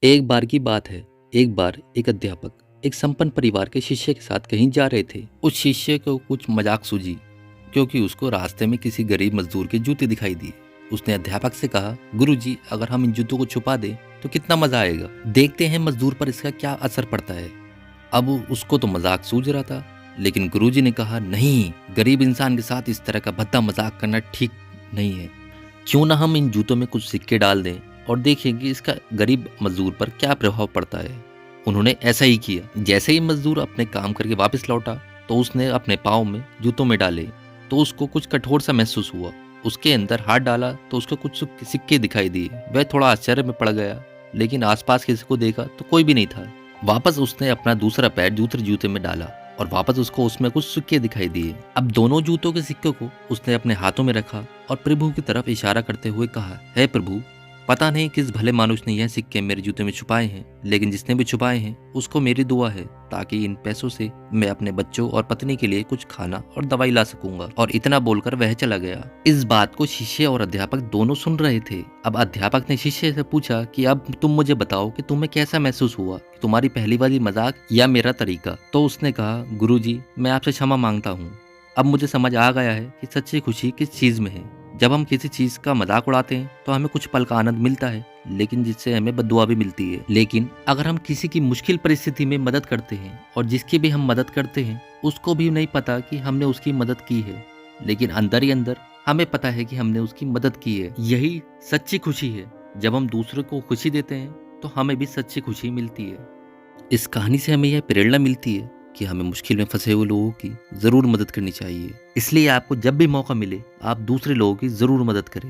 एक बार की बात है। एक बार एक अध्यापक एक संपन्न परिवार के शिष्य के साथ कहीं जा रहे थे। उस शिष्य को कुछ मजाक सूझी क्योंकि उसको रास्ते में किसी गरीब मजदूर के जूते दिखाई दिए। उसने अध्यापक से कहा, गुरुजी, अगर हम इन जूतों को छुपा दें तो कितना मजा आएगा। देखते हैं मजदूर पर इसका क्या असर पड़ता है। अब उसको तो मजाक सूझ रहा था, लेकिन गुरुजी ने कहा, नहीं, गरीब इंसान के साथ इस तरह का भद्दा मजाक करना ठीक नहीं है। क्यों ना हम इन जूतों में कुछ सिक्के डाल दें और देखें कि इसका गरीब मजदूर पर क्या प्रभाव पड़ता है। उन्होंने ऐसा ही किया। जैसे ही मजदूर अपने काम करके वापस लौटा तो उसने अपने पाँव में जूतों में डाले तो उसको कुछ कठोर सा महसूस हुआ। उसके अंदर हाथ डाला तो उसको कुछ सिक्के दिखाई दिए। वह थोड़ा आश्चर्य में पड़ गया, लेकिन आसपास किसी को देखा तो कोई भी नहीं था। वापस उसने अपना दूसरा पैर दूसरे जूते में डाला और वापस उसको उसमें कुछ सिक्के दिखाई दिए। अब दोनों जूतों के सिक्कों को उसने अपने हाथों में रखा और प्रभु की तरफ इशारा करते हुए कहा, हे प्रभु, पता नहीं किस भले मानुष ने यह सिक्के मेरे जूते में छुपाए हैं, लेकिन जिसने भी छुपाए हैं उसको मेरी दुआ है ताकि इन पैसों से मैं अपने बच्चों और पत्नी के लिए कुछ खाना और दवाई ला सकूंगा। और इतना बोलकर वह चला गया। इस बात को शिष्य और अध्यापक दोनों सुन रहे थे। अब अध्यापक ने शिष्य से पूछा कि अब तुम मुझे बताओ कि तुम्हें कैसा महसूस हुआ, तुम्हारी पहली वाली मजाक या मेरा तरीका। तो उसने कहा, गुरुजी, मैं आपसे क्षमा मांगता हूँ। अब मुझे समझ आ गया है कि सच्ची खुशी किस चीज में है। जब हम किसी चीज का मजाक उड़ाते हैं तो हमें कुछ पल का आनंद मिलता है, लेकिन जिससे हमें बद्दुआ भी मिलती है। लेकिन अगर हम किसी की मुश्किल परिस्थिति में मदद करते हैं और जिसकी भी हम मदद करते हैं उसको भी नहीं पता कि हमने उसकी मदद की है, लेकिन अंदर ही अंदर हमें पता है कि हमने उसकी मदद की है। यही सच्ची खुशी है। जब हम दूसरे को खुशी देते हैं तो हमें भी सच्ची खुशी मिलती है। इस कहानी से हमें यह प्रेरणा मिलती है कि हमें मुश्किल में फंसे हुए लोगों की जरूर मदद करनी चाहिए। इसलिए आपको जब भी मौका मिले आप दूसरे लोगों की जरूर मदद करें।